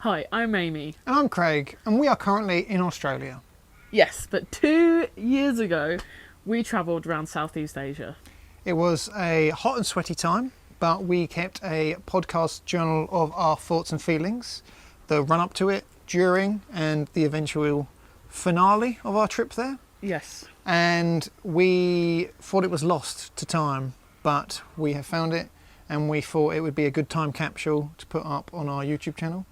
Hi, I'm Aimee. And I'm Craig, and we are currently in Australia. Yes, but 2 years ago, we travelled around Southeast Asia. It was a hot and sweaty time, but we kept a podcast journal of our thoughts and feelings, the run up to it, during, and the eventual finale of our trip there. Yes. And we thought it was lost to time, but we have found it, and we thought it would be a good time capsule to put up on our YouTube channel.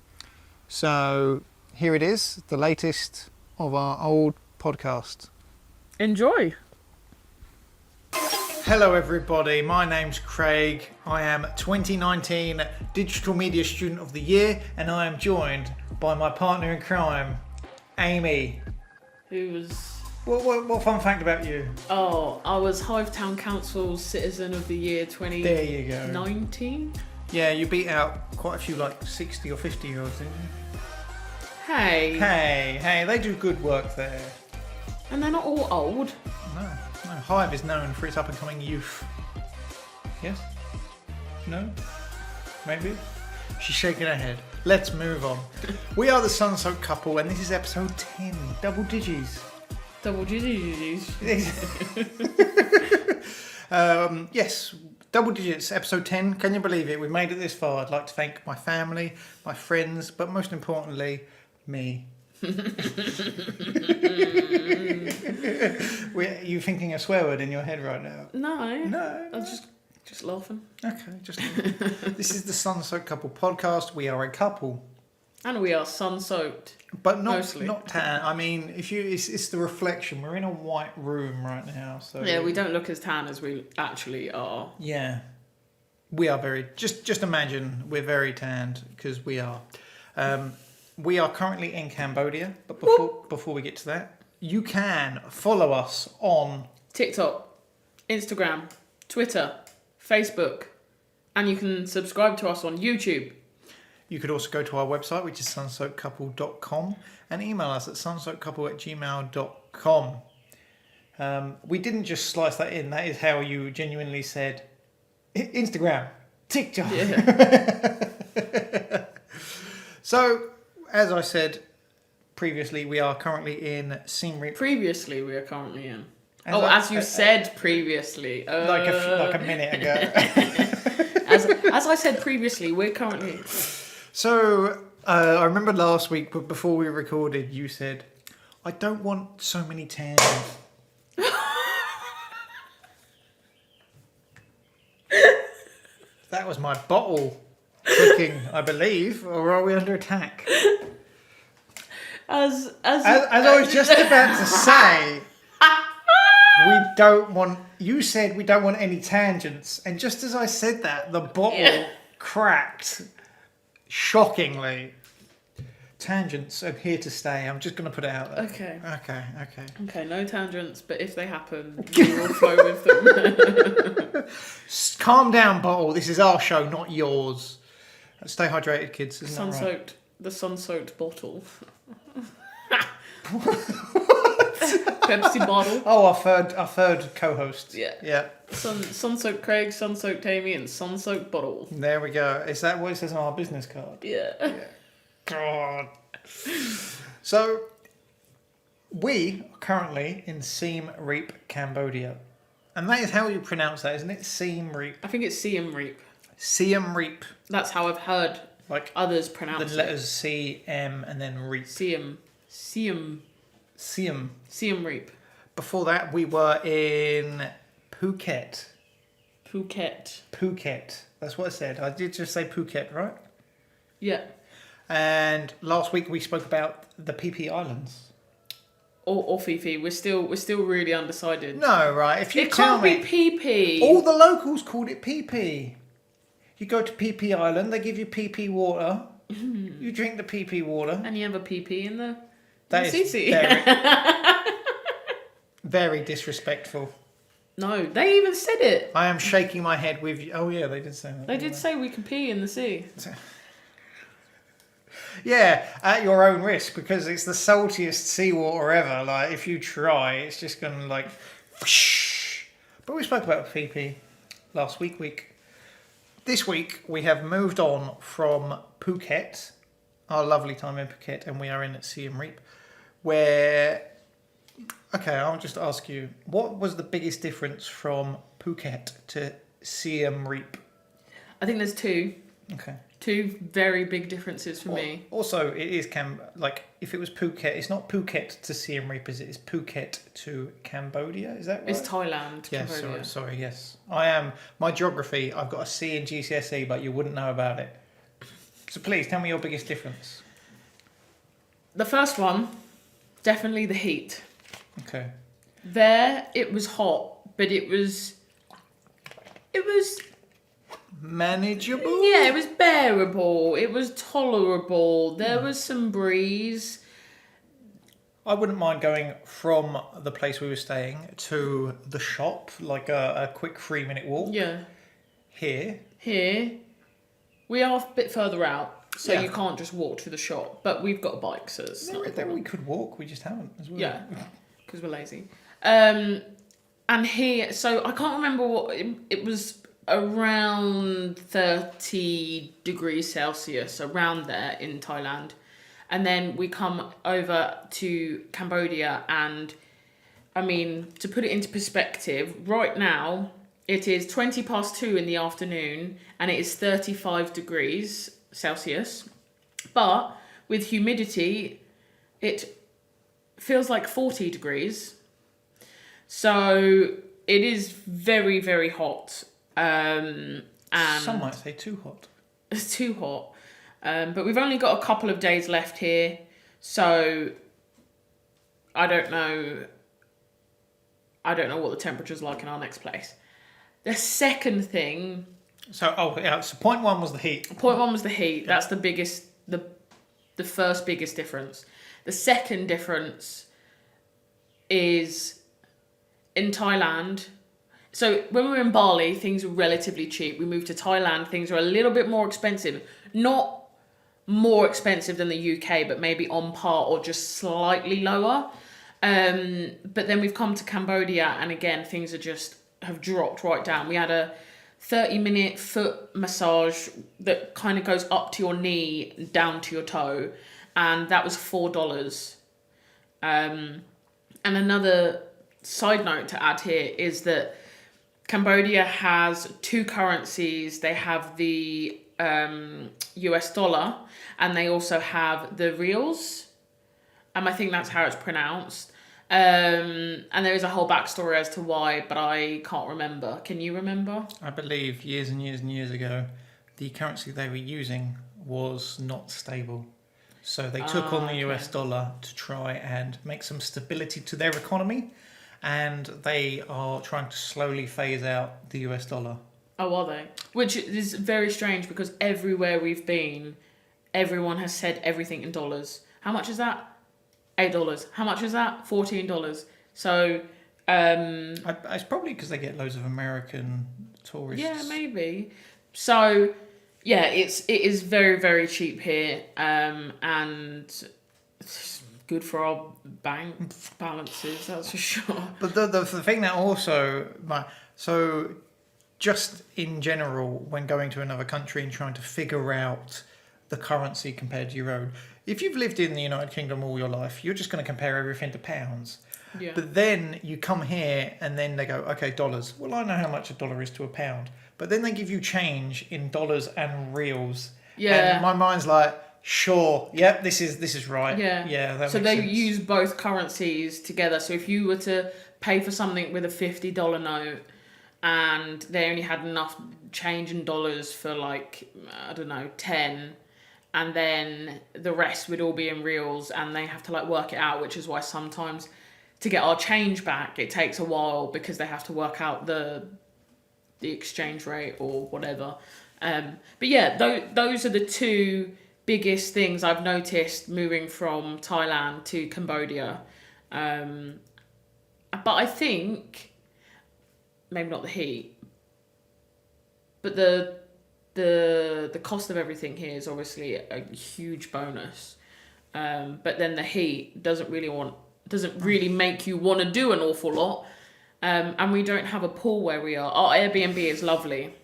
So here it is, the latest of our old podcast. Enjoy. Hello everybody, my name's Craig. I am 2019 Digital Media Student of the Year, and I am joined by my partner in crime, Aimee. Who was... What fun fact about you? Oh, I was Hive Town Council's Citizen of the Year 2019. There you go. Yeah, you beat out quite a few like 60 or 50 year olds, didn't you? Hey, they do good work there. And they're not all old. No, Hive is known for its up and coming youth. Yes? No? Maybe? She's shaking her head. Let's move on. We are the Sunsoaked Couple, and this is episode 10. Double digits. Double digits. Yes, double digits, episode 10. Can you believe it? We've made it this far. I'd like to thank my family, my friends, but most importantly, me. Are you thinking a swear word in your head right now? No. I'm just laughing. Okay, just this is the Sunsoaked Couple podcast. We are a couple. And we are sun-soaked. But mostly. Not tan. I mean, it's the reflection. We're in a white room right now, so yeah, we don't look as tan as we actually are. Yeah, we are very. Just imagine we're very tanned because we are. We are currently in Cambodia, but before we get to that, you can follow us on TikTok, Instagram, Twitter, Facebook, and you can subscribe to us on YouTube. You could also go to our website, which is sunsoakedcouple.com, and email us at sunsoakedcouple@gmail.com. We didn't just slice that in. That is how you genuinely said Instagram, TikTok. Yeah. So, as I said previously, we are currently in Siem Reap. Previously, we are currently in. As you said previously. Like a minute ago. As I said previously, we're currently... So, I remember last week, but before we recorded, you said, I don't want so many tangents. That was my bottle clicking, I believe, or are we under attack? As I was just about to say, you said we don't want any tangents, and just as I said that, the bottle cracked. Shockingly. Tangents are here to stay. I'm just going to put it out there. Okay, no tangents, but if they happen, we will flow with them. Calm down, bottle. This is our show, not yours. Stay hydrated, kids. Isn't that right? The sun-soaked bottle. Pepsi bottle. Oh, our third co-host. Yeah. Sunsoaked Craig, Sunsoaked Aimee, and Sunsoaked Bottle. There we go. Is that what it says on our business card? Yeah. God. So, we are currently in Siem Reap, Cambodia. And that is how you pronounce that, isn't it? Siem Reap. I think it's Siem Reap. Siem Reap. That's how I've heard others pronounce it. The letters C, M, and then Reap. Siem Reap. Before that, we were in Phuket. That's what I said. I did just say Phuket, right? Yeah. And last week we spoke about the PP Islands. Or Fifi. We're still really undecided. No, right. If you it tell can't be PP. All the locals called it PP. You go to PP Island, they give you PP water. You drink the PP water. And you have a PP in the CC. Very disrespectful. No, they even said it. I am shaking my head with you. Oh yeah, they did say that. They did say we can pee in the sea. Yeah, at your own risk, because it's the saltiest seawater ever. Like, if you try, it's just going to like... Whoosh. But we spoke about PP last week. This week, we have moved on from Phuket our lovely time in Phuket, and we are in at Siem Reap, where... Okay, I'll just ask you, what was the biggest difference from Phuket to Siem Reap? I think there's two. Okay. Two very big differences for me. Also, it is if it was Phuket, it's not Phuket to Siem Reap, is it? It's Phuket to Cambodia, is that right? It's Thailand, Yes, Cambodia. sorry, yes. I am, my geography, I've got a C in GCSE, but you wouldn't know about it. So please, tell me your biggest difference. The first one, definitely the heat. Okay. There, it was hot, but it was Manageable? yeah, it was bearable. It was tolerable. There was some breeze. I wouldn't mind going from the place we were staying to the shop, like a quick 3-minute walk. Yeah. Here. We are a bit further out, so Yeah. you can't just walk to the shop. But we've got a bike, so it's not a There problem. we could walk, we just haven't as well. Yeah, because we're lazy. And here, so I can't remember what it was, around 30 degrees Celsius, around there in Thailand. And then we come over to Cambodia, and I mean, to put it into perspective, right now it is 2:20 in the afternoon and it is 35 degrees Celsius. But with humidity, it feels like 40 degrees. So it is very, very hot. And Some might say too hot. it's too hot. But we've only got a couple of days left here. So I don't know what the temperature's like in our next place. The second thing... So point one was the heat. Point one was the heat. That's the biggest, the first biggest difference. The second difference is in Thailand. So when we were in Bali, things were relatively cheap. We moved to Thailand, things are a little bit more expensive. Not more expensive than the UK, but maybe on par or just slightly lower. But then we've come to Cambodia, and again, things have dropped right down. We had a 30-minute foot massage that kind of goes up to your knee, down to your toe, and that was $4. And another side note to add here is that Cambodia has two currencies. They have the US dollar, and they also have the reals. I think that's how it's pronounced. And there is a whole backstory as to why, but I can't remember. Can you remember? I believe years and years and years ago, the currency they were using was not stable. So they took on the US dollar to try and make some stability to their economy, and they are trying to slowly phase out the US dollar. Oh, are they? Which is very strange because everywhere we've been, everyone has said everything in dollars. How much is that? $8. How much is that? $14. So, It's probably because they get loads of American tourists. yeah, maybe. So, yeah, it is very, very cheap here, and it's good for our bank balances, that's for sure. But the thing that also, so just in general, when going to another country and trying to figure out the currency compared to your own, if you've lived in the United Kingdom all your life, you're just going to compare everything to pounds. Yeah. But then you come here and then they go, okay, dollars. Well, I know how much a dollar is to a pound. But then they give you change in dollars and reals. Yeah. And my mind's like, sure, yep, this is right. Yeah. Yeah, that So makes they sense. use both currencies together. So if you were to pay for something with a $50 note and they only had enough change in dollars for like, I don't know, 10, and then the rest would all be in reals, and they have to like work it out, which is why sometimes to get our change back, it takes a while because they have to work out the exchange rate or whatever. But yeah, those are the two biggest things I've noticed moving from Thailand to Cambodia. But I think maybe not the heat, but the cost of everything here is obviously a huge bonus. But then the heat doesn't really make you want to do an awful lot. And we don't have a pool where we are. Our Airbnb is lovely.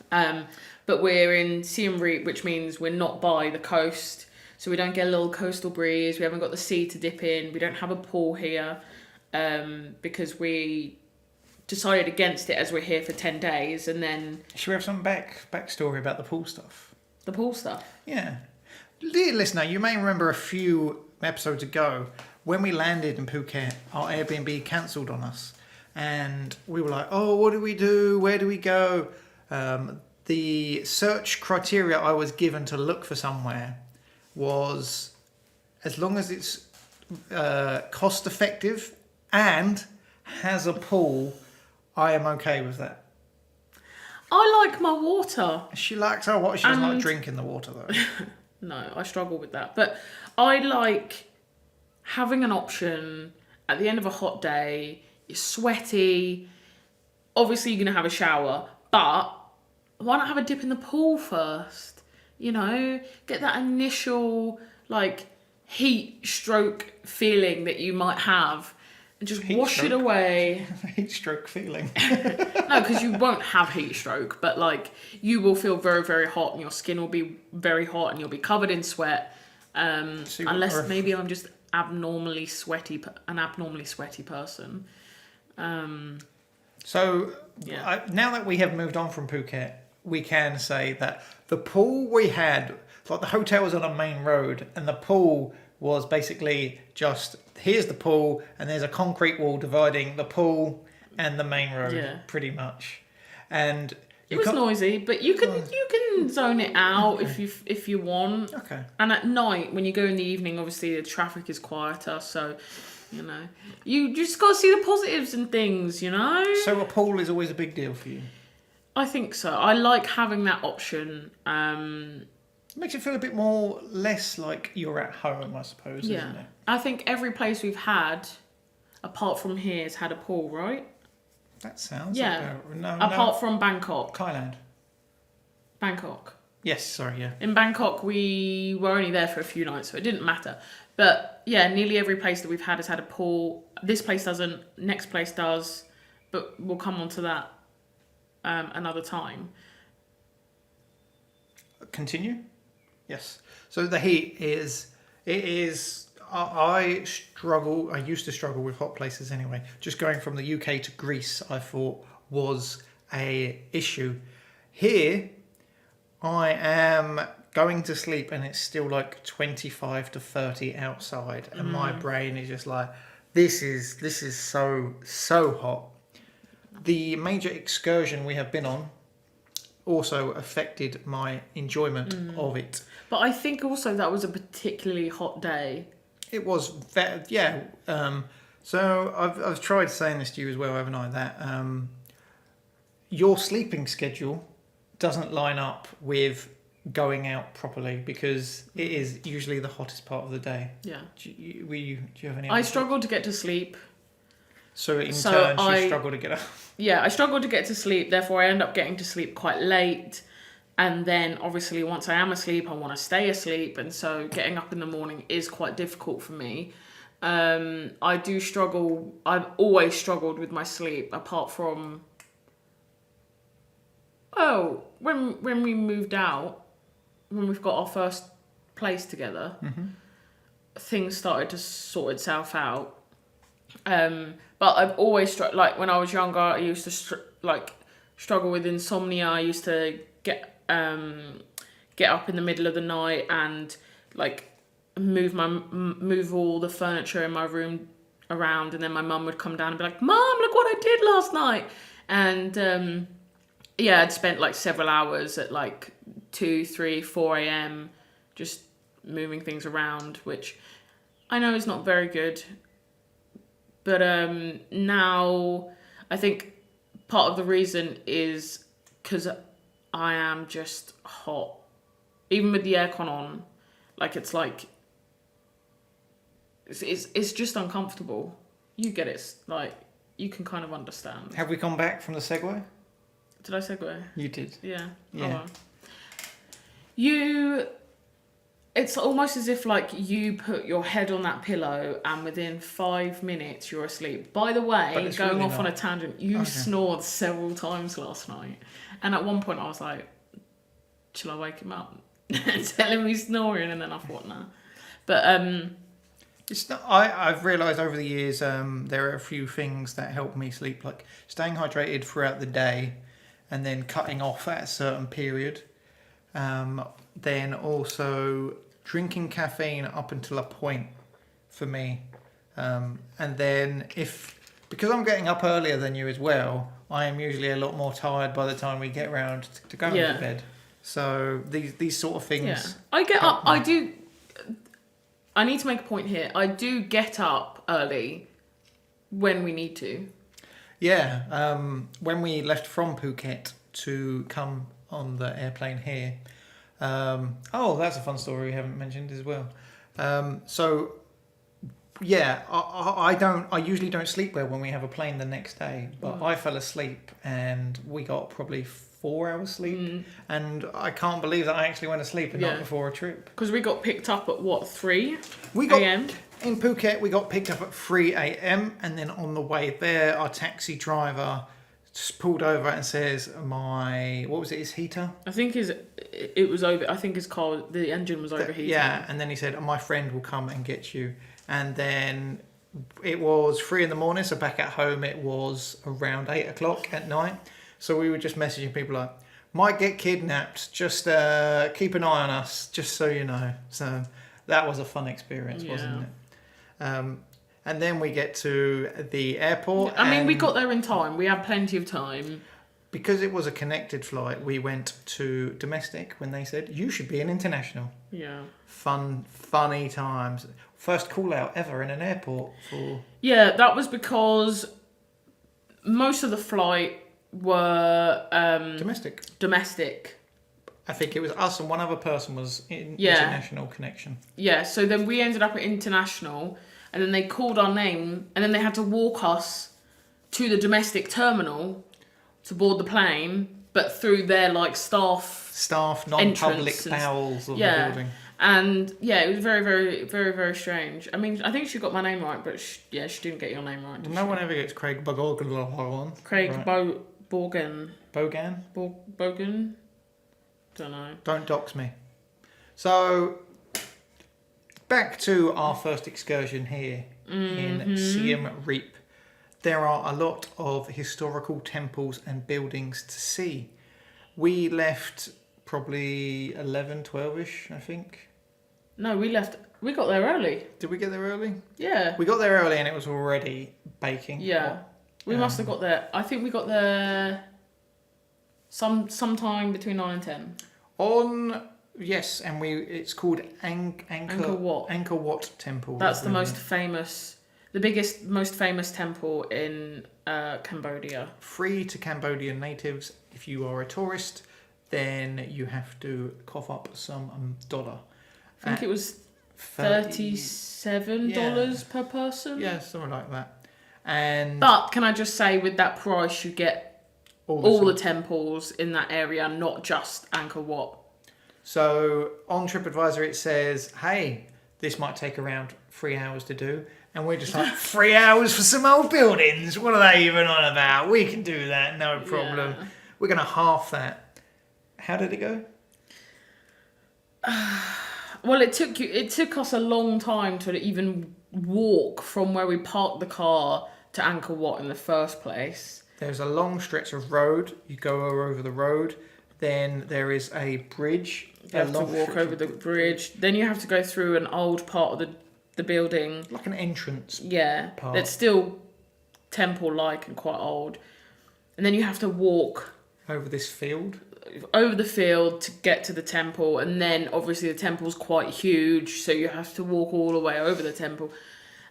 But we're in Siem Reap, which means we're not by the coast. so we don't get a little coastal breeze. We haven't got the sea to dip in. We don't have a pool here, because we decided against it as we're here for 10 days, and then Should we have some backstory about the pool stuff? the pool stuff. Yeah. Dear listener, you may remember a few episodes ago when we landed in Phuket, our Airbnb cancelled on us. And we were like, oh, what do we do? Where do we go? The search criteria I was given to look for somewhere was as long as it's cost effective and has a pool, I am okay with that. I like my water. She likes her water. She doesn't like drinking the water though. No, I struggle with that. But I like having an option at the end of a hot day. You're sweaty. Obviously, you're going to have a shower. But why not have a dip in the pool first? You know, get that initial, like, heat stroke feeling that you might have. And just wash it away. Heat stroke feeling. No, because you won't have heat stroke, but like you will feel very, very hot, and your skin will be very hot, and you'll be covered in sweat. Unless maybe I'm just an abnormally sweaty person. So now that we have moved on from Phuket, we can say that the pool we had, like the hotel was on a main road, and the pool was basically just, here's the pool, and there's a concrete wall dividing the pool and the main road, pretty much. And it was noisy, but you can zone it out if you want. Okay. And at night, when you go in the evening, obviously the traffic is quieter, so you know you just got to see the positives and things, you know. So a pool is always a big deal for you. I think so. I like having that option. It makes it feel a bit more less like you're at home, I suppose, isn't it? I think every place we've had, apart from here, has had a pool, right? That sounds apart from Bangkok. Thailand. Bangkok. Yes, sorry, yeah. In Bangkok, we were only there for a few nights, so it didn't matter. But yeah, nearly every place that we've had has had a pool. This place doesn't, next place does, but we'll come on to that another time. Continue? Yes. So the heat is, I used to struggle with hot places anyway. Just going from the UK to Greece, I thought was a issue. Here, I am going to sleep and it's still like 25 to 30 outside, and my brain is just like, this is so hot. The major excursion we have been on also affected my enjoyment of it. But I think also that was a particularly hot day. It was, yeah. So I've tried saying this to you as well, haven't I? That your sleeping schedule doesn't line up with going out properly, because it is usually the hottest part of the day. Yeah. Do you have any? I struggled to get to sleep. So in turn, you struggle to get up. Yeah, I struggled to get to sleep. Therefore, I end up getting to sleep quite late. And then, obviously, once I am asleep, I want to stay asleep. And so getting up in the morning is quite difficult for me. I do struggle. I've always struggled with my sleep, apart from... Oh, when we moved out, when we've got our first place together, things started to sort itself out. But I've always like when I was younger, I used to struggle with insomnia. I used to get up in the middle of the night and like move all the furniture in my room around, and then my mum would come down and be like, "Mum, look what I did last night." And I'd spent like several hours at like 2, 3, 4 a.m. just moving things around, which I know is not very good. But now I think part of the reason is because I am just hot. Even with the aircon on, like it's just uncomfortable. You get it, like you can kind of understand. Have we come back from the segue? Did I segue? You did. Yeah. Yeah. It's almost as if like you put your head on that pillow and within 5 minutes you're asleep. By the way, going really off on a tangent, you snored several times last night. And at one point I was like, shall I wake him up? telling me snoring, and then I thought, nah. But It's not, I've realised over the years there are a few things that help me sleep, like staying hydrated throughout the day and then cutting off at a certain period. Then also drinking caffeine up until a point for me. And then because I'm getting up earlier than you as well, I am usually a lot more tired by the time we get round to going to bed. So these sort of things. yeah, I get up. I need to make a point here. I do get up early when we need to. Yeah, when we left from Phuket to come on the airplane here. That's a fun story we haven't mentioned as well. I usually don't sleep well when we have a plane the next day, but I fell asleep and we got probably 4 hours sleep, and I can't believe that I actually went to sleep and not before a trip. Because we got picked up at what, 3 a.m? In Phuket, we got picked up at 3 a.m, and then on the way there, our taxi driver just pulled over and says, his heater? I think it was over. I think his car, the engine was overheating. Yeah, and then he said, my friend will come and get you. And then it was 3 a.m, so back at home it was around 8 o'clock at night. So we were just messaging people like, might get kidnapped, just keep an eye on us, just so you know. So that was a fun experience, wasn't it? And then we get to the airport. I mean, we got there in time. We had plenty of time. Because it was a connected flight, we went to domestic when they said, you should be an international. Yeah. Funny times. First call out ever in an airport. Yeah, that was because most of the flight were domestic. I think it was us and one other person was in international connection. Yeah, so then we ended up at international, and then they called our name, and then they had to walk us to the domestic terminal to board the plane, but through their staff non-public bowels of the building. And it was very, very, very, very strange. I mean, I think she got my name right, but she didn't get your name right. No one ever gets Craig Bogan. Craig right. Bogan. Bogan? Don't know. Don't dox me. So, back to our first excursion here in Siem Reap. There are a lot of historical temples and buildings to see. We left probably 11, 12-ish, I think. No, we got there early. Did we get there early? Yeah. We got there early and it was already baking. Yeah. Hot. We must have got there. I think we got there sometime between 9 and 10. Yes, and it's called Angkor Wat Temple. That's the most famous, the biggest, most famous temple in Cambodia. Free to Cambodian natives. If you are a tourist, then you have to cough up some dollar. I think it was $37 per person. Yeah, something like that. But can I just say, with that price, you get all the temples in that area, not just Angkor Wat. So on TripAdvisor it says, hey, this might take around 3 hours to do. And we're just like, 3 hours for some old buildings? What are they even on about? We can do that, no problem. Yeah. We're going to half that. How did it go? Well, it took us a long time to even walk from where we parked the car to Angkor Wat in the first place. There's a long stretch of road. You go over the road. Then there is a bridge. You have to walk over the bridge. Then you have to go through an old part of the building. Like an entrance. Yeah. Part. It's still temple-like and quite old. And then you have to walk over this field. Over the field to get to the temple. And then obviously the temple's quite huge, so you have to walk all the way over the temple.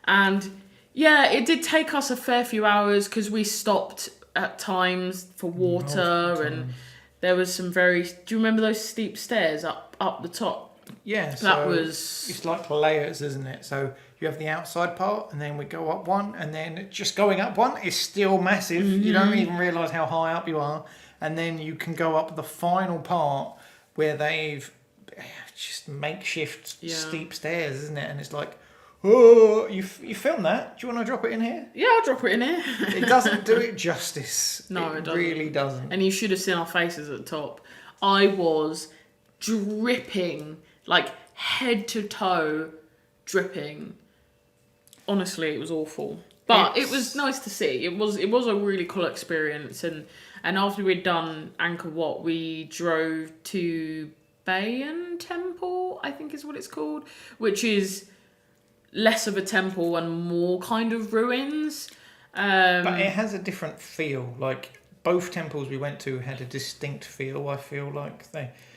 And yeah, it did take us a fair few hours because we stopped at times for water and there was some do you remember those steep stairs up the top? Yeah, it's like layers, isn't it? So you have the outside part and then we go up one and then just going up one is still massive. Mm-hmm. You don't even realise how high up you are. And then you can go up the final part where they've just makeshift steep stairs, isn't it? And it's like, oh, you filmed that? Do you want to drop it in here? Yeah, I'll drop it in here. It doesn't do it justice. No, it doesn't. Really doesn't. And you should have seen our faces at the top. I was dripping, like head to toe dripping. Honestly, it was awful. But it was nice to see. It was a really cool experience. And after we'd done Angkor Wat, we drove to Bayon Temple, I think is what it's called, which is less of a temple and more kind of ruins. But it has a different feel. Like both temples we went to had a distinct feel. I feel like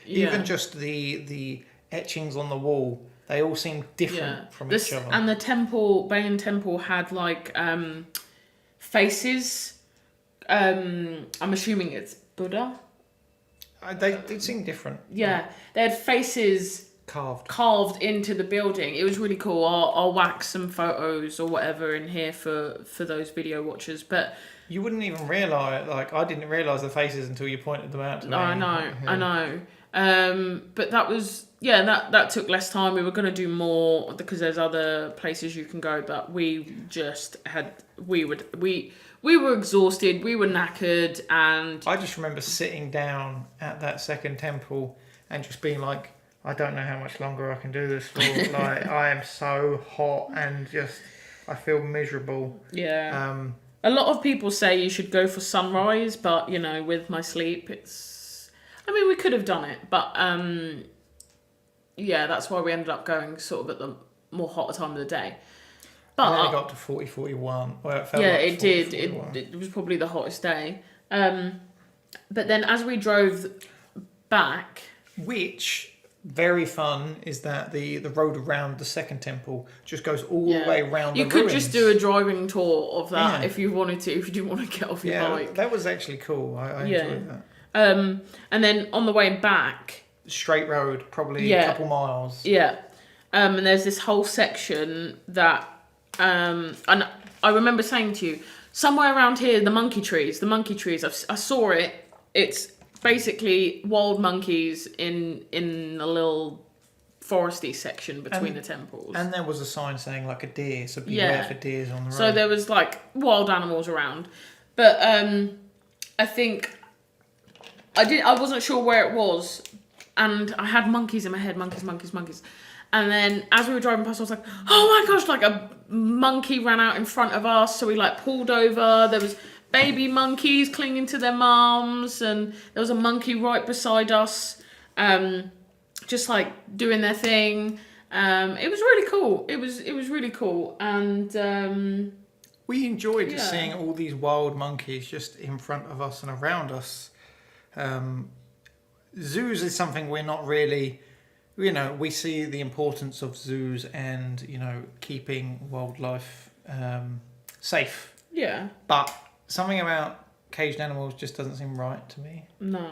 even just the etchings on the wall, they all seem different from each other. And the temple, Bayon Temple, had like faces. I'm assuming it's Buddha. They seem different. Yeah, they had faces carved into the building. It was really cool. I'll whack some photos or whatever in here for those video watchers. But you wouldn't even realise. Like I didn't realise the faces until you pointed them out to me. I know. But that was that took less time. We were going to do more because there's other places you can go, but we were exhausted, we were knackered, and I just remember sitting down at that second temple and just being like, I don't know how much longer I can do this for. Like I am so hot and just I feel miserable. Yeah. A lot of people say you should go for sunrise, but with my sleep, we could have done it, but that's why we ended up going sort of at the more hotter time of the day. But and then it got to 40, 41. Well, it felt yeah, like it 40, did. 41. It was probably the hottest day. But then as we drove back, which very fun is that the road around the second temple just goes all the way around. You the could ruins. just do a driving tour of that if you wanted to. If you didn't want to get off your bike, that was actually cool. I enjoyed that. And then on the way back, straight road, probably a couple miles. Yeah. And there's this whole section that, and I remember saying to you, somewhere around here, the monkey trees, I saw it. It's basically wild monkeys in a little foresty section between the temples. And there was a sign saying like a deer, so beware for deers on the road. So there was like wild animals around. But I think I wasn't sure where it was, and I had monkeys in my head, monkeys. And then as we were driving past, I was like, oh my gosh, like a monkey ran out in front of us. So we like pulled over. There was baby monkeys clinging to their mums, and there was a monkey right beside us, just like doing their thing. It was really cool. It was really cool. And we enjoyed just seeing all these wild monkeys just in front of us and around us. Zoos is something we're not really, we see the importance of zoos and, keeping wildlife safe. Yeah. But something about caged animals just doesn't seem right to me. No.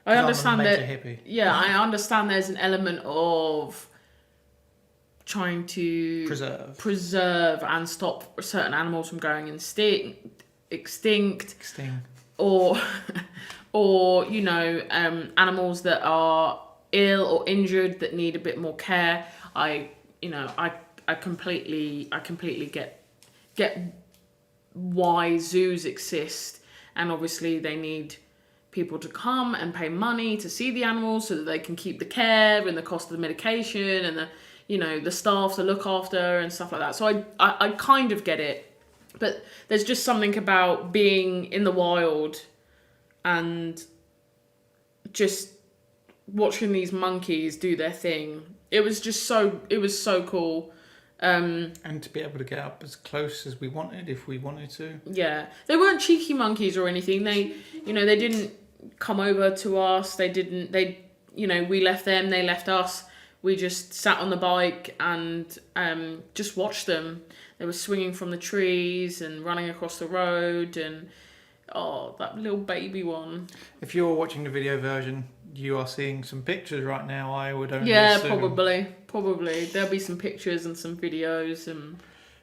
I understand I'm a that. major hippie. Yeah, I understand there's an element of trying to preserve and stop certain animals from going extinct. Or animals that are ill or injured that need a bit more care. I completely get why zoos exist, and obviously they need people to come and pay money to see the animals so that they can keep the care and the cost of the medication and the staff to look after and stuff like that. So I kind of get it, but there's just something about being in the wild and just watching these monkeys do their thing. It was so cool. And to be able to get up as close as we wanted, if we wanted to. Yeah, they weren't cheeky monkeys or anything. They didn't come over to us. We left them, they left us. We just sat on the bike and just watched them. They were swinging from the trees and running across the road, and that little baby one. If you're watching the video version, you are seeing some pictures right now, I would only assume. Probably. There'll be some pictures and some videos and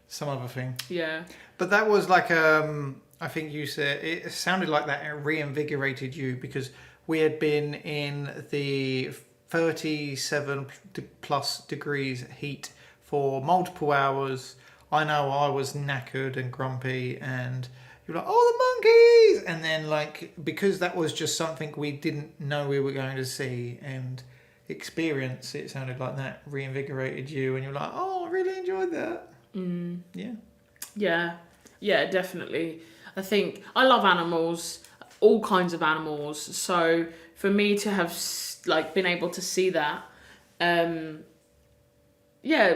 some other thing. Yeah. But that was like, I think you said, it sounded like that reinvigorated you, because we had been in the 37 plus degrees heat for multiple hours. I know I was knackered and grumpy, and you're like, oh, the monkeys! And then, because that was just something we didn't know we were going to see, and experience, it sounded like that reinvigorated you, and you're like, oh, I really enjoyed that. Yeah, definitely. I think I love animals, all kinds of animals. So for me to have like been able to see that, it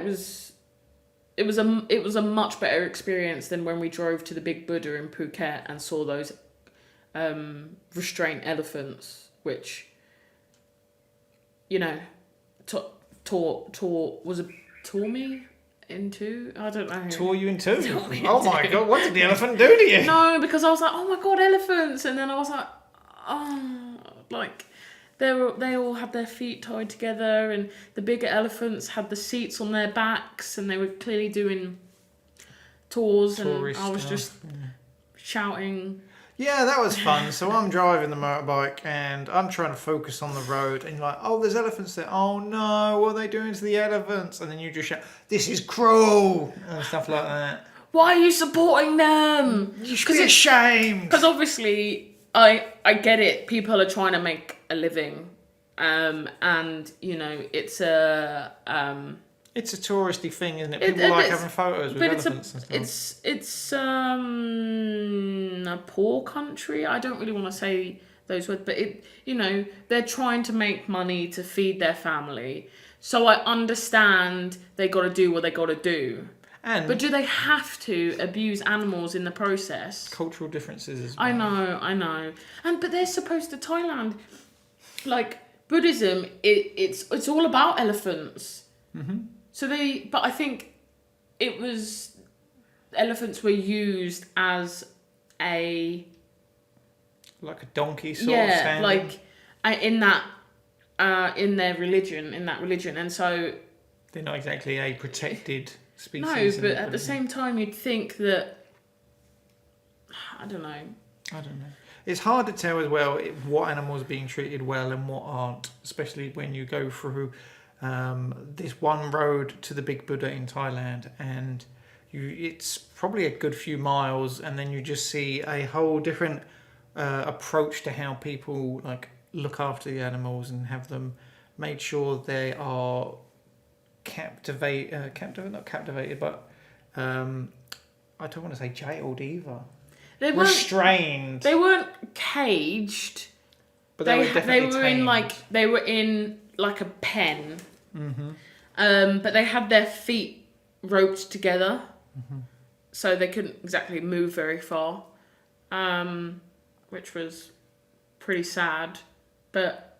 was a much better experience than when we drove to the Big Buddha in Phuket and saw those restraint elephants, which, you know, tore me into, I don't know. Tore you in two? Tore me in Oh my two. God, what did the elephant do to you? No, because I was like, oh my God, elephants, and then I was like, oh, like they all had their feet tied together, and the bigger elephants had the seats on their backs, and they were clearly doing tours, Tourist and I was stuff, just shouting. Yeah, that was fun. So I'm driving the motorbike and I'm trying to focus on the road, and you're like, oh, there's elephants there. Oh no, what are they doing to the elephants? And then you just shout, this is cruel, and stuff like that. Why are you supporting them? You should be ashamed. Because obviously, I get it. People are trying to make a living, and you know it's a it's a touristy thing, isn't it? People like having photos with elephants and stuff. It's a poor country. I don't really want to say those words, but they're trying to make money to feed their family. So I understand they got to do what they got to do. But do they have to abuse animals in the process? Cultural differences as well. I know. But they're supposed to Thailand, like Buddhism. It's all about elephants. Mm-hmm. But I think elephants were used as like a donkey sort of standing. like in their religion, and so they're not exactly a protected species. No, but at the same time, you'd think that I don't know. It's hard to tell as well what animals are being treated well and what aren't, especially when you go through this one road to the Big Buddha in Thailand, and it's probably a good few miles, and then you just see a whole different approach to how people like look after the animals and have them made sure they are not captivated, but I don't want to say jailed either. They weren't restrained. They weren't caged. But they were definitely tamed. They were in like a pen. Mm-hmm. But they had their feet roped together, mm-hmm. so they couldn't exactly move very far, which was pretty sad. But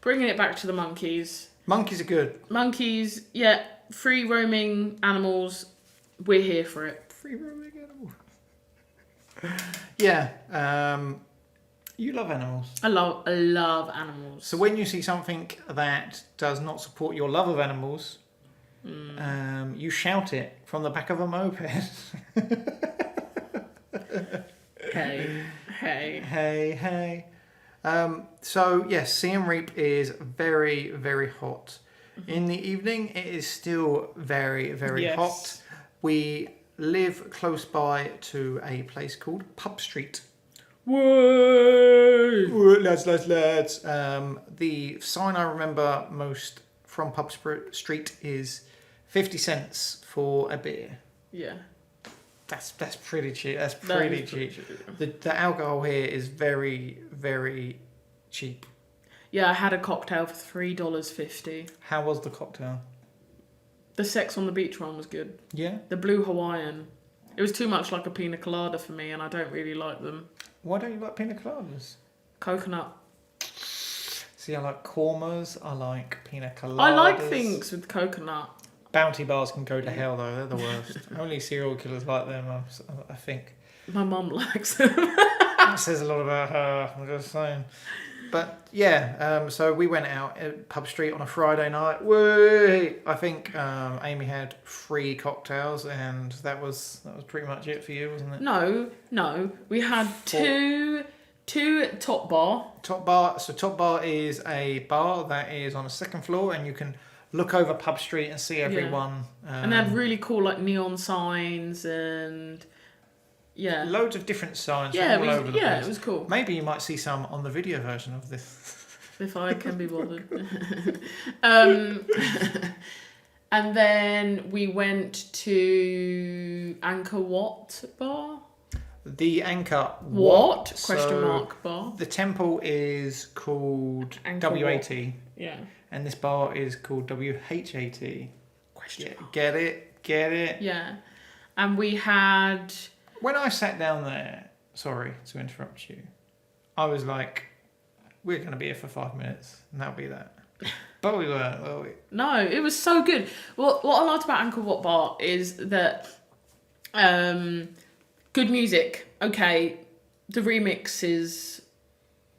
bringing it back to the monkeys. Monkeys are good. Monkeys, yeah, free roaming animals. We're here for it. Free roaming animals. Yeah. You love animals. I love animals. So when you see something that does not support your love of animals, you shout it from the back of a moped. Hey. So yes, Siem Reap is very, very hot. Mm-hmm. In the evening, it is still very, very hot. We live close by to a place called Pub Street. Whoa! Lads. The sign I remember most from Pub Street is 50 cents for a beer. Yeah. That's pretty cheap. That's pretty cheap. The alcohol here is very, very cheap. Yeah, I had a cocktail for $3.50. How was the cocktail? The Sex on the Beach one was good. Yeah? The Blue Hawaiian. It was too much like a pina colada for me, and I don't really like them. Why don't you like pina coladas? Coconut. See, I like kormas. I like pina coladas. I like things with coconut. Bounty bars can go to hell, though. They're the worst. Only serial killers like them, I think. My mum likes them. That says a lot about her, I'm just saying. But yeah, so we went out at Pub Street on a Friday night. Whee! I think Aimee had 3 cocktails, and that was pretty much it for you, wasn't it? No. We had two top bar. Top bar. So top bar is a bar that is on the 2nd floor, and you can look over Pub Street and see everyone. Yeah. And they had really cool like neon signs and. Yeah. Loads of different signs. Yeah, all over the place. It was cool. Maybe you might see some on the video version of this. If I can be bothered. And then we went to Anchor Wat Bar. The Anchor What? So Question mark bar. the temple is called Anchor WAT, Yeah. and this bar is called WHAT. Question mark. Get it? Get it? Yeah. And we had... When I sat down there, sorry to interrupt you, I was like, we're going to be here for 5 minutes, and that'll be that. But we weren't, were we? No, it was so good. Well, what I liked about Angkor Wat Bar is that good music. Okay, the remixes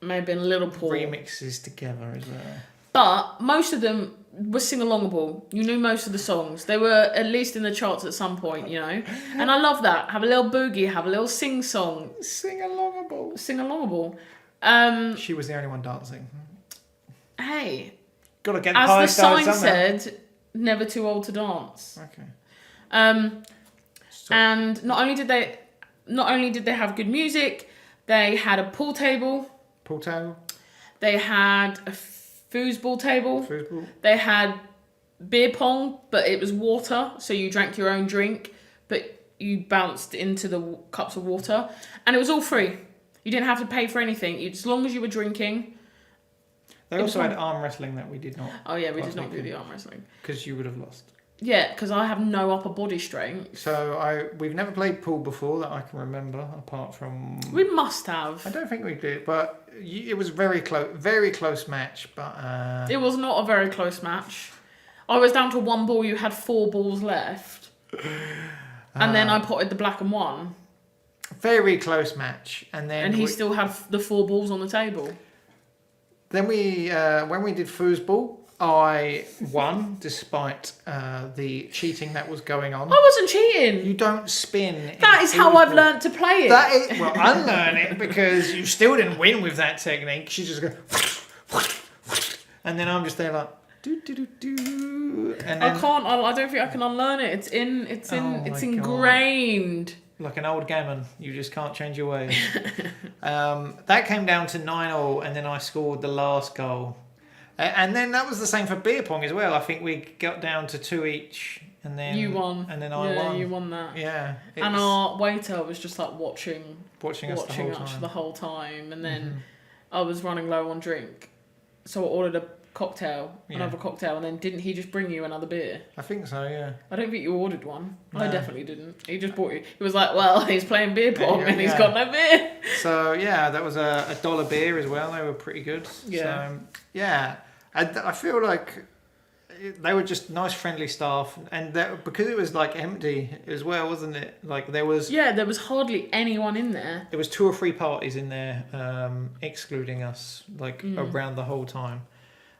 may have been a little poor. Remixes together as well. But most of them were sing-alongable. You knew most of the songs. They were at least in the charts at some point, you know. And I love that. Have a little boogie, have a little sing-song. Sing-alongable. Sing-alongable. She was the only one dancing. Hey, Gotta get the as pie the sign started somewhere. said, never too old to dance. Okay. And not only did they have good music, they had a pool table. Pool table. They had a foosball table. Foosball. They had beer pong, but it was water, so you drank your own drink, but you bounced into the cups of water, and it was all free. You didn't have to pay for anything. As long as you were drinking. They also had arm wrestling that we did not. Oh yeah, we did not do the arm wrestling. Because you would have lost. Yeah, because I have no upper body strength. So we've never played pool before that I can remember, apart from. We must have. I don't think we did, but it was very close match. But it was not a very close match. I was down to one ball. You had 4 balls left, and then I potted the black and won. Very close match, and he still had the 4 balls on the table. Then when we did foosball, I won despite the cheating that was going on. I wasn't cheating. You don't spin. That is how I've learnt to play it. Well, unlearn it because you still didn't win with that technique. She just goes, and then I'm just there like do do do do. And then, I can't. I don't think I can unlearn it. It's ingrained. God. Like an old gammon, you just can't change your ways. That came down to 9-9, and then I scored the last goal. And then that was the same for beer pong as well. I think we got down to 2 each, and then you won. And then I won. Yeah, you won that. Yeah. And our waiter was just like watching us the whole time, and then I was running low on drink, so I ordered another cocktail, and then didn't he just bring you another beer? I think so, yeah. I don't think you ordered one. No. I definitely didn't. He just bought you. He was like, well, he's playing beer pong and he's got no beer. So, yeah, that was a $1 beer as well. They were pretty good. Yeah. So, yeah. I feel like they were just nice, friendly staff. And because it was, like, empty as well, wasn't it? Like, there was hardly anyone in there. There was 2 or 3 parties in there, excluding us, like, around the whole time.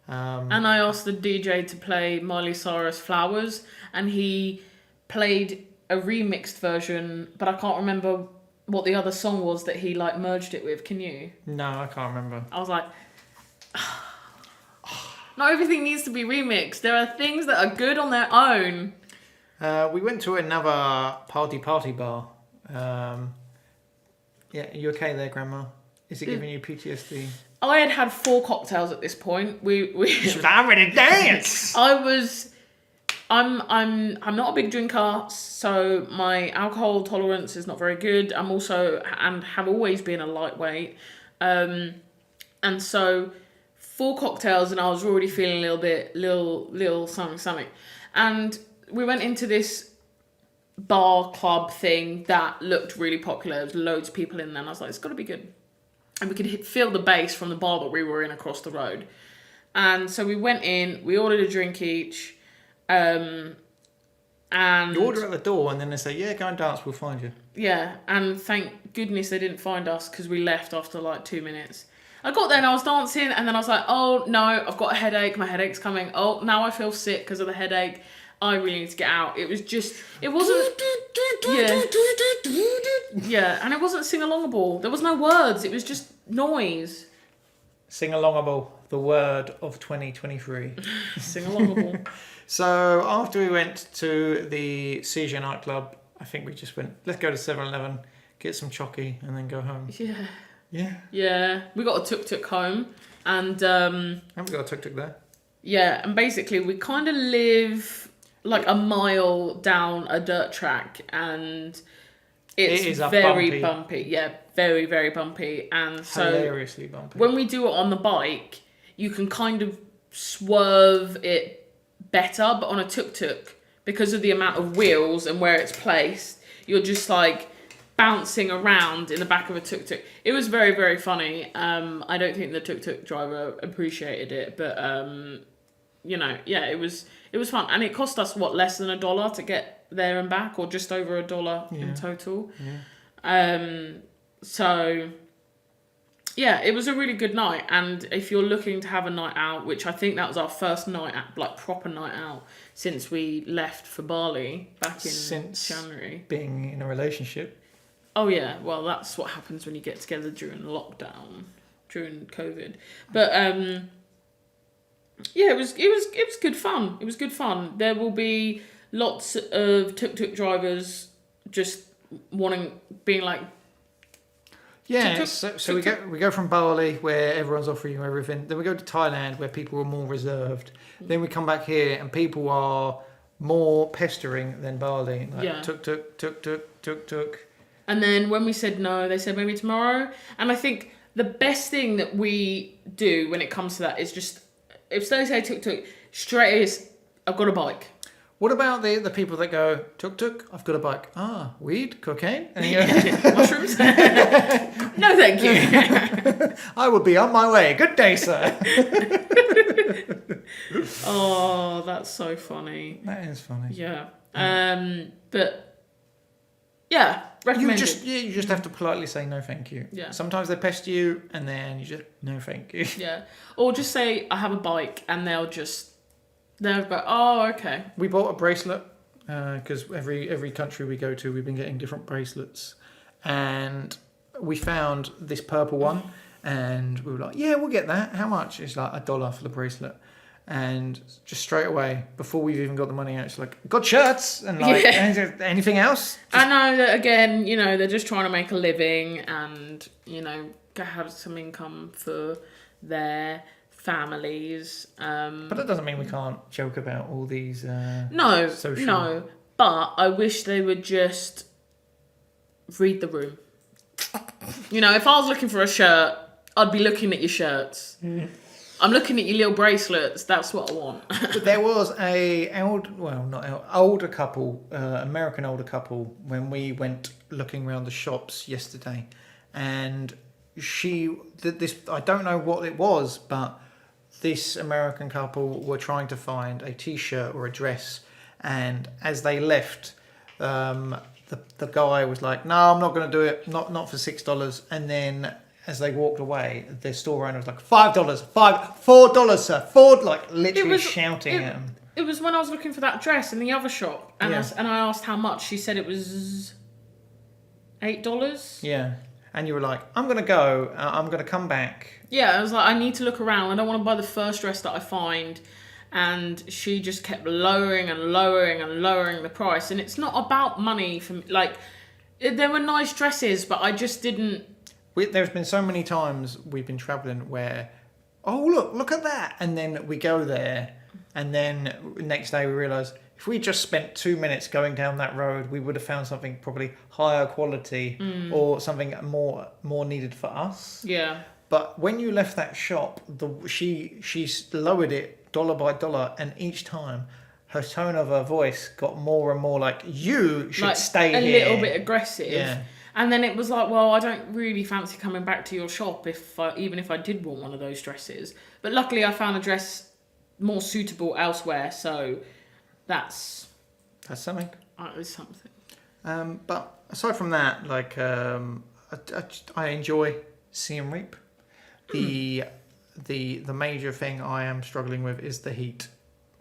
And I asked the DJ to play Miley Cyrus Flowers, and he played a remixed version, but I can't remember what the other song was that he like merged it with. Can you? No, I can't remember. I was like, not everything needs to be remixed. There are things that are good on their own. We went to another party bar. Yeah, are you okay there, Grandma? Is it giving you PTSD? I had 4 cocktails at this point. I'm ready to dance. I'm not a big drinker, so my alcohol tolerance is not very good. I'm also and have always been a lightweight, and so 4 cocktails and I was already feeling a little something. And we went into this bar club thing that looked really popular. There was loads of people in there, and I was like, it's got to be good. And we could feel the bass from the bar that we were in across the road. And so we went in, we ordered a drink each. And you order at the door and then they say, yeah, go and dance, we'll find you. Yeah, and thank goodness they didn't find us because we left after like 2 minutes. I got there and I was dancing and then I was like, oh no, I've got a headache, my headache's coming. Oh, now I feel sick because of the headache. I really need to get out. It wasn't... Yeah, and it wasn't sing-alongable. There was no words. It was just noise. Sing-alongable, the word of 2023. Sing-alongable. So after we went to the Seizure nightclub, I think we just went, let's go to 7-Eleven, get some chocky, and then go home. Yeah. Yeah, we got a tuk-tuk home, and Haven't we got a tuk-tuk there? yeah, and basically we kind of live like a mile down a dirt track, and it's It is a very bumpy. Yeah, very, very bumpy. And so hilariously bumpy. when we do it on the bike, you can kind of swerve it better, but on a tuk-tuk, because of the amount of wheels and where it's placed, you're just like bouncing around in the back of a tuk-tuk. It was very, very funny. I don't think the tuk-tuk driver appreciated it, but you know, yeah, it was fun, and it cost us less than $1 to get there and back, or just over $1 in total. So yeah, it was a really good night. And if you're looking to have a night out, which I think that was our first night out, like proper night out, since we left for Bali back in January. Being in a relationship. Oh yeah, well that's what happens when you get together during lockdown, during COVID. But yeah, it was good fun. It was good fun. There will be lots of tuk-tuk drivers just being like, yeah. tuk-tuk, So we go from Bali, where everyone's offering you everything. Then we go to Thailand, where people are more reserved. Then we come back here, and people are more pestering than Bali. Like tuk-tuk. And then when we said no, they said maybe tomorrow. And I think the best thing that we do when it comes to that is just, if they say tuk-tuk, straight is, I've got a bike. What about the people that go, tuk-tuk, I've got a bike. Ah, weed, cocaine? And you go, mushrooms? No, thank you. I will be on my way. Good day, sir. Oh, that's so funny. That is funny. Yeah. But yeah, recommended. You just have to politely say no, thank you. Yeah. Sometimes they pest you, and then you just no, thank you. Yeah. Or just say I have a bike, and they'll go, oh, okay. We bought a bracelet because every country we go to, we've been getting different bracelets, and we found this purple one, and we were like, yeah, we'll get that. How much? It's like $1 for the bracelet. And just straight away, before we've even got the money out, it's like, got shirts and like, anything else? I know that, again, you know, they're just trying to make a living and, you know, have some income for their families. But that doesn't mean we can't joke about all these social... No, but I wish they would just read the room. You know, if I was looking for a shirt, I'd be looking at your shirts. I'm looking at your little bracelets. That's what I want. But there was older couple, American older couple, when we went looking around the shops yesterday, and I don't know what it was, but this American couple were trying to find a t-shirt or a dress, and as they left, the guy was like, "No, I'm not going to do it. Not for $6." And then as they walked away, the store owner was like, $5, $4, sir, $4, like literally shouting at him. It was when I was looking for that dress in the other shop, and I asked how much. She said it was $8. Yeah, and you were like, I'm going to go, I'm going to come back. Yeah, I was like, I need to look around. I don't want to buy the first dress that I find. And she just kept lowering and lowering and lowering the price. And it's not about money for me. Like, there were nice dresses, but I just didn't... There's been so many times we've been travelling where, oh, look at that. And then we go there, and then next day we realise if we just spent 2 minutes going down that road, we would have found something probably higher quality or something more needed for us. Yeah. But when you left that shop, she lowered it dollar by dollar, and each time her tone of her voice got more and more like, you should stay here. A little bit aggressive. Yeah. And then it was like, well, I don't really fancy coming back to your shop even if I did want one of those dresses. But luckily I found a dress more suitable elsewhere, so that's something. It's something. But aside from that, like, I enjoy Siem Reap. The major thing I am struggling with is the heat,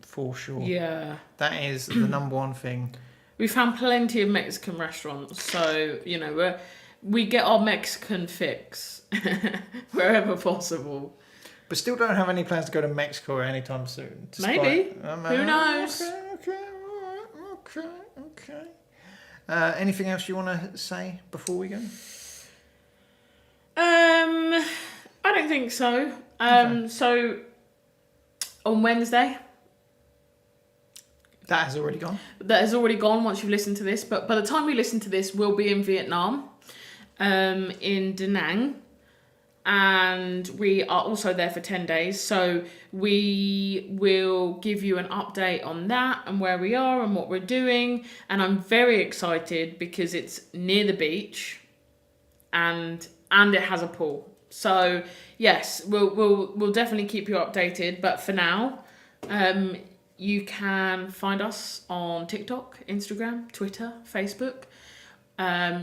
for sure. Yeah. That is the number one thing. We found plenty of Mexican restaurants, so, you know, we get our Mexican fix wherever possible. But still don't have any plans to go to Mexico anytime soon. Maybe. Who knows? Okay. Anything else you want to say before we go? I don't think so. Okay. So on Wednesday, That has already gone. that has already gone once you've listened to this, but by the time we listen to this, we'll be in Vietnam, in Da Nang, and we are also there for 10 days. So we will give you an update on that and where we are and what we're doing. And I'm very excited because it's near the beach and it has a pool. So yes, we'll definitely keep you updated. But for now, you can find us on TikTok, Instagram, Twitter, Facebook.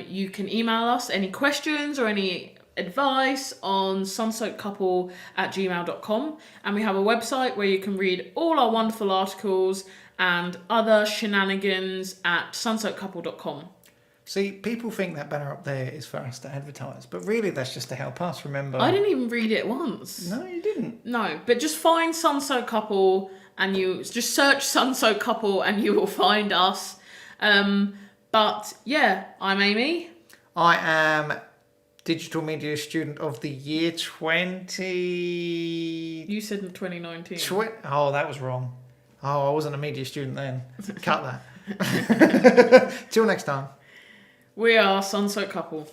You can email us any questions or any advice on sunsoakedcouple@gmail.com, and we have a website where you can read all our wonderful articles and other shenanigans at sunsoakedcouple.com. See, people think that banner up there is for us to advertise, but really that's just to help us remember. I didn't even read it once. No, you didn't. No, but just find Sunsoaked Couple and you just search Sunsoaked Couple and you will find us. But yeah, I'm Aimee. I am Digital Media Student of the Year 20... You said in 2019. Oh, that was wrong. Oh, I wasn't a media student then. Cut that. Till next time. We are Sunsoaked Couple.